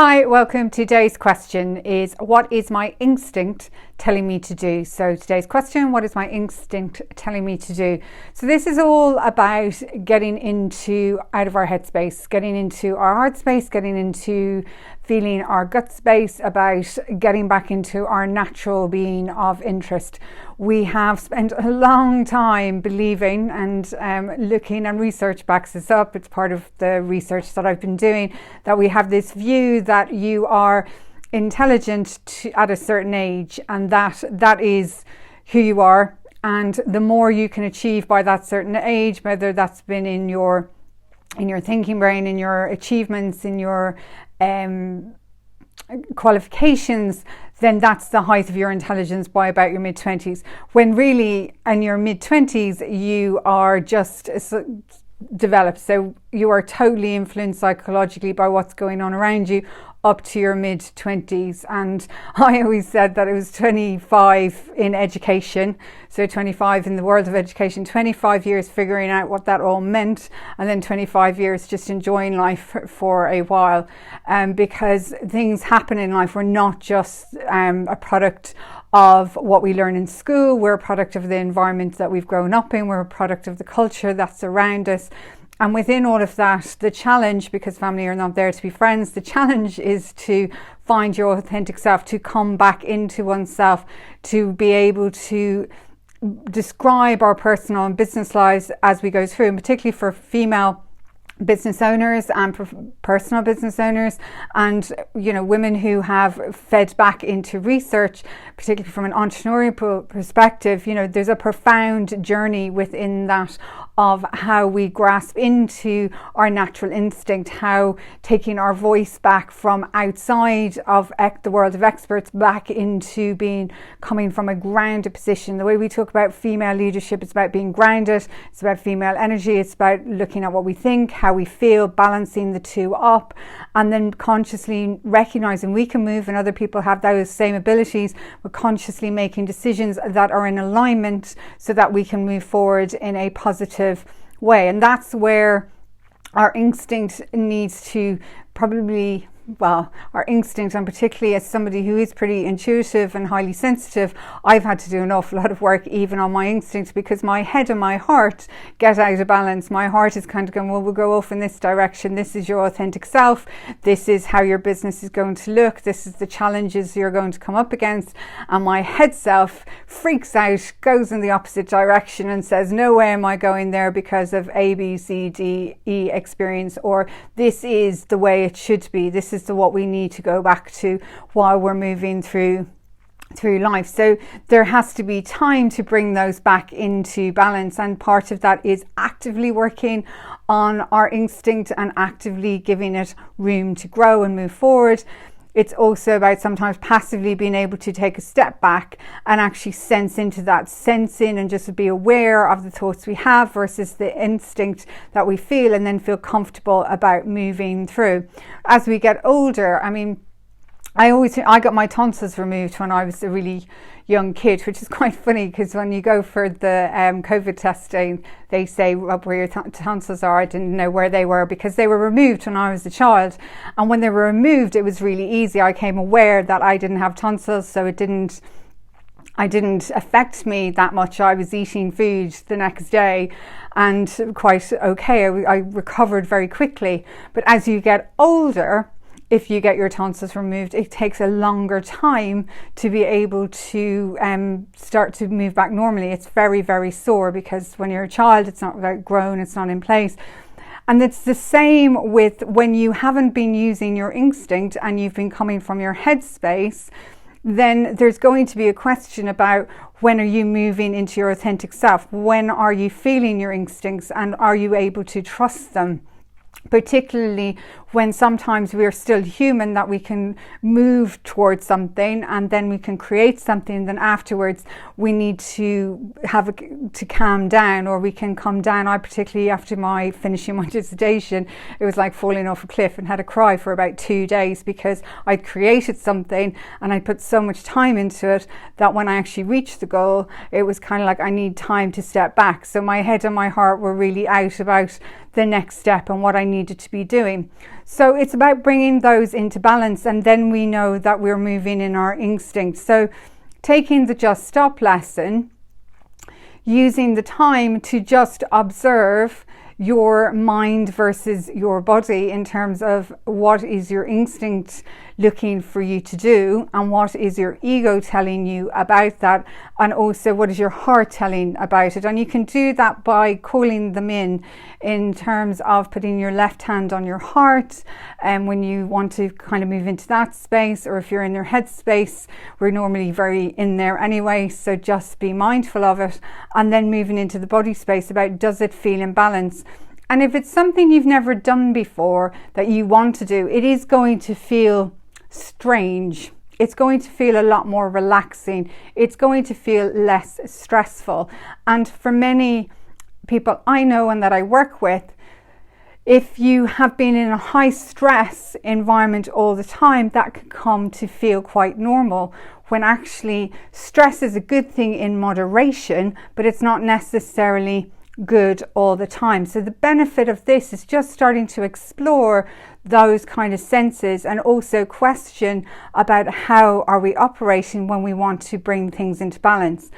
Hi, welcome. Today's question is, what is my instinct telling me to do? So today's question, what is my instinct telling me to do? So this is all about getting out of our head space, getting into our heart space, getting into feeling our gut space, about getting back into our natural being of interest. We have spent a long time believing and looking, and research backs this up. It's part of the research that I've been doing, that we have this view that you are intelligent at a certain age, and that is who you are. And the more you can achieve by that certain age, whether that's been in your thinking brain, in your achievements, in your qualifications, then that's the height of your intelligence by about your mid-20s. When really in your mid-20s you are just developed, so you are totally influenced psychologically by what's going on around you up to your mid-20s. And I always said that it was 25 in education, so 25 in the world of education, 25 years figuring out what that all meant, and then 25 years just enjoying life for a while, because things happen in life. We're not just a product of what we learn in school, we're a product of the environment that we've grown up in, we're a product of the culture that's around us. And within all of that, the challenge, because family are not there to be friends, the challenge is to find your authentic self, to come back into oneself, to be able to describe our personal and business lives as we go through, and particularly for female business owners and personal business owners, and women who have fed back into research, particularly from an entrepreneurial perspective. There's a profound journey within that of how we grasp into our natural instinct, how taking our voice back from outside of the world of experts back into coming from a grounded position. The way we talk about female leadership, it's about being grounded, it's about female energy, it's about looking at what we think, how we feel, balancing the two up, and then consciously recognizing we can move and other people have those same abilities, but consciously making decisions that are in alignment so that we can move forward in a positive way. And that's where our instinct needs to our instinct, and particularly as somebody who is pretty intuitive and highly sensitive, I've had to do an awful lot of work even on my instincts, because my head and my heart get out of balance. My heart is kind of going, well, we'll go off in this direction. This is your authentic self. This is how your business is going to look. This is the challenges you're going to come up against. And my head self freaks out, goes in the opposite direction and says, no way am I going there because of A, B, C, D, E experience, or this is the way it should be. This is what we need to go back to while we're moving through life. So there has to be time to bring those back into balance, and part of that is actively working on our instinct and actively giving it room to grow and move forward. It's also about sometimes passively being able to take a step back and actually sense into that, sense in and just be aware of the thoughts we have versus the instinct that we feel, and then feel comfortable about moving through. As we get older, I got my tonsils removed when I was a really young kid, which is quite funny, because when you go for the COVID testing, they say where your tonsils are. I didn't know where they were because they were removed when I was a child, and when they were removed it was really easy. I became aware that I didn't have tonsils, so it didn't affect me that much. I was eating food the next day and quite okay. I recovered very quickly. But as you get older, if you get your tonsils removed, it takes a longer time to be able to start to move back normally. It's very, very sore, because when you're a child, it's not grown, it's not in place. And it's the same with when you haven't been using your instinct and you've been coming from your headspace. Then there's going to be a question about, when are you moving into your authentic self? When are you feeling your instincts, and are you able to trust them? Particularly when sometimes we're still human, that we can move towards something and then we can create something, and then afterwards we need to to calm down, or we can come down. I particularly, after finishing my dissertation, it was like falling off a cliff, and had a cry for about 2 days, because I'd created something and I put so much time into it that when I actually reached the goal, it was kind of like I need time to step back. So my head and my heart were really out about the next step and what I needed to be doing. So it's about bringing those into balance, and then we know that we're moving in our instinct. So taking the just stop lesson, using the time to just observe your mind versus your body in terms of what is your instinct looking for you to do, and what is your ego telling you about that, and also what is your heart telling about it. And you can do that by calling them in terms of putting your left hand on your heart, and when you want to kind of move into that space, or if you're in your head space, we're normally very in there anyway, so just be mindful of it. And then moving into the body space about, does it feel in balance? And if it's something you've never done before that you want to do, it is going to feel strange. It's going to feel a lot more relaxing. It's going to feel less stressful. And for many people I know and that I work with, if you have been in a high stress environment all the time, that can come to feel quite normal, when actually stress is a good thing in moderation, but it's not necessarily good all the time. So the benefit of this is just starting to explore those kind of senses, and also question about how are we operating when we want to bring things into balance.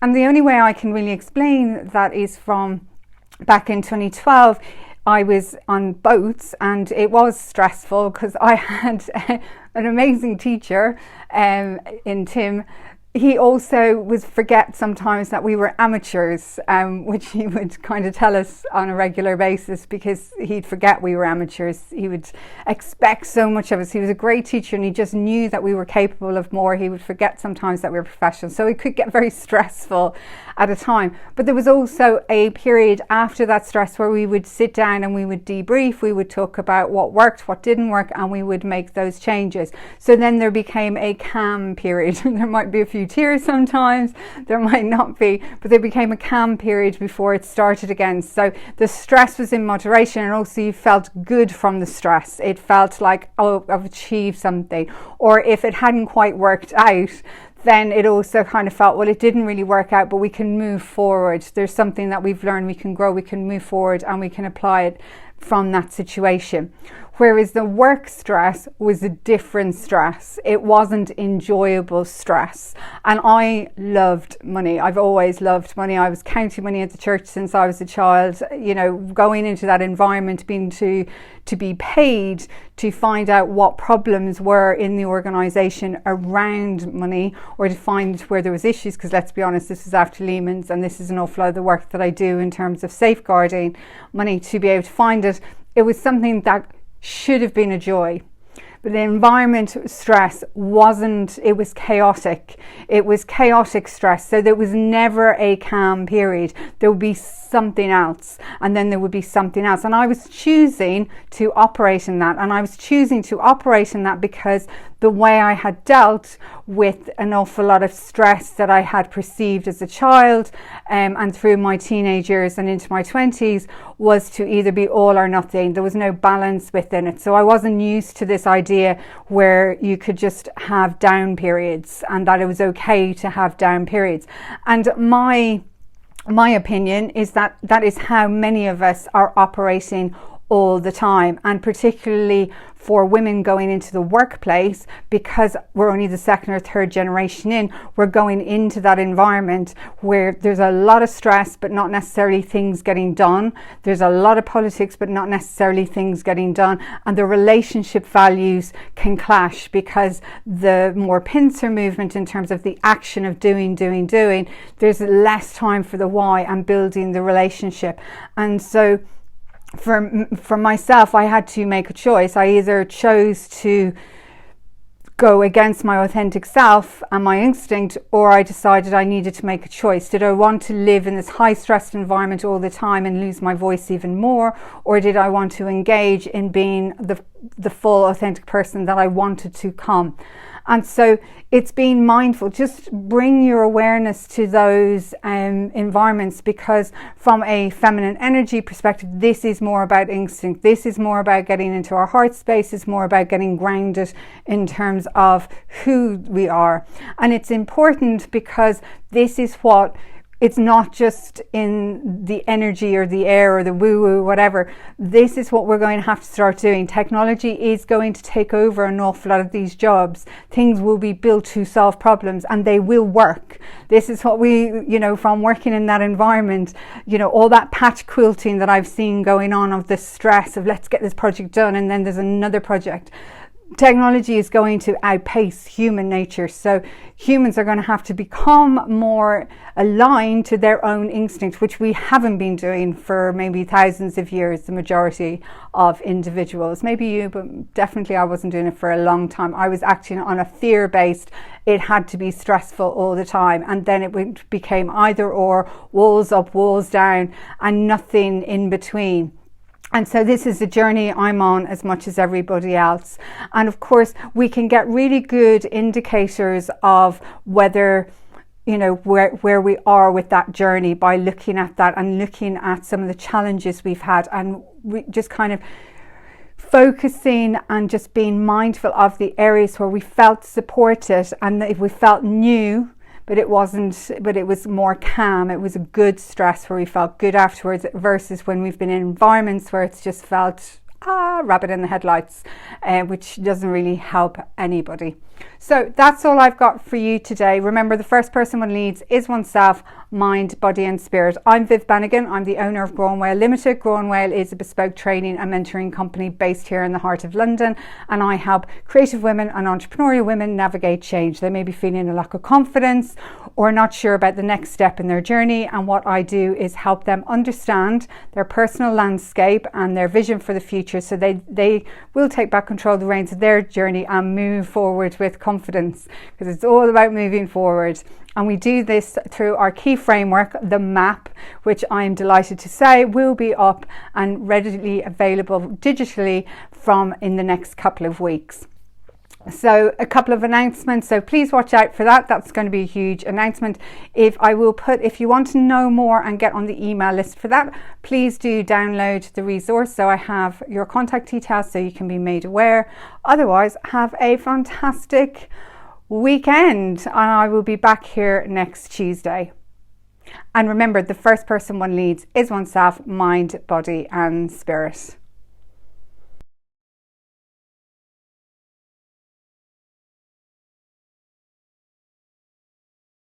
And the only way I can really explain that is from back in 2012. I was on boats, and it was stressful because I had an amazing teacher in Tim. He also would forget sometimes that we were amateurs, which he would kind of tell us on a regular basis, because he'd forget we were amateurs. He would expect so much of us. He was a great teacher, and he just knew that we were capable of more. He would forget sometimes that we were professionals. So it could get very stressful at a time. But there was also a period after that stress where we would sit down and we would debrief. We would talk about what worked, what didn't work, and we would make those changes. So then there became a calm period. There might be a few tears sometimes, there might not be, but there became a calm period before it started again. So the stress was in moderation, and also you felt good from the stress. It felt like, oh, I've achieved something. Or if it hadn't quite worked out, then it also kind of felt, well, it didn't really work out, but we can move forward. There's something that we've learned, we can grow, we can move forward, and we can apply it from that situation. Whereas the work stress was a different stress. It wasn't enjoyable stress. And I loved money. I've always loved money. I was counting money at the church since I was a child. You know, going into that environment, being to be paid to find out what problems were in the organisation around money, or to find where there was issues, because let's be honest, this is after Lehman's, and this is an awful lot of the work that I do in terms of safeguarding money, to be able to find it. It was something that should have been a joy. But the environment stress wasn't, it was chaotic. It was chaotic stress. So there was never a calm period. There would be something else, and then there would be something else. And I was choosing to operate in that. And I was choosing to operate in that because the way I had dealt with an awful lot of stress that I had perceived as a child, and through my teenage years and into my 20s, was to either be all or nothing. There was no balance within it. So I wasn't used to this idea where you could just have down periods, and that it was okay to have down periods. And my opinion is that that is how many of us are operating all the time, and particularly for women going into the workplace, because we're only the second or third generation in, we're going into that environment where there's a lot of stress but not necessarily things getting done. There's a lot of politics but not necessarily things getting done, and the relationship values can clash, because the more pincer movement in terms of the action of doing, there's less time for the why and building the relationship. And so for myself, I had to make a choice. I either chose to go against my authentic self and my instinct, or I decided I needed to make a choice. Did I want to live in this high stressed environment all the time and lose my voice even more, or did I want to engage in being the full authentic person that I wanted to come? And so it's being mindful. Just bring your awareness to those environments, because from a feminine energy perspective, this is more about instinct. This is more about getting into our heart space. It's more about getting grounded in terms of who we are. And it's important because this is what it's not just in the energy or the air or the woo-woo, whatever. This is what we're going to have to start doing. Technology is going to take over an awful lot of these jobs. Things will be built to solve problems, and they will work. This is what we, from working in that environment, all that patch quilting that I've seen going on, of the stress of let's get this project done, and then there's another project. Technology is going to outpace human nature, so humans are going to have to become more aligned to their own instincts, which we haven't been doing for maybe thousands of years, the majority of individuals. Maybe you, but definitely I wasn't doing it for a long time. I was acting on a fear-based, it had to be stressful all the time, and then it became either or, walls up, walls down, and nothing in between. And so this is the journey I'm on as much as everybody else. And of course, we can get really good indicators of whether, where we are with that journey by looking at that and looking at some of the challenges we've had, and just kind of focusing and just being mindful of the areas where we felt supported, and if we felt new, but it was more calm. It was a good stress where we felt good afterwards, versus when we've been in environments where it's just felt rabbit in the headlights, which doesn't really help anybody. So that's all I've got for you today. Remember, the first person one leads is oneself, mind, body and spirit. I'm Viv Bannigan. I'm the owner of Granuaile Limited. Granuaile is a bespoke training and mentoring company based here in the heart of London, and I help creative women and entrepreneurial women navigate change. They may be feeling a lack of confidence or not sure about the next step in their journey, and what I do is help them understand their personal landscape and their vision for the future, so they will take back control of the reins of their journey and move forward with confidence, because it's all about moving forward. And we do this through our key framework, the MAP, which I'm delighted to say will be up and readily available digitally from in the next couple of weeks. So a couple of announcements, so please watch out for that. That's going to be a huge announcement. If you want to know more and get on the email list for that, please do download the resource, so I have your contact details so you can be made aware. Otherwise, have a fantastic weekend, and I will be back here next Tuesday. And remember, the first person one leads is oneself, mind, body and spirit.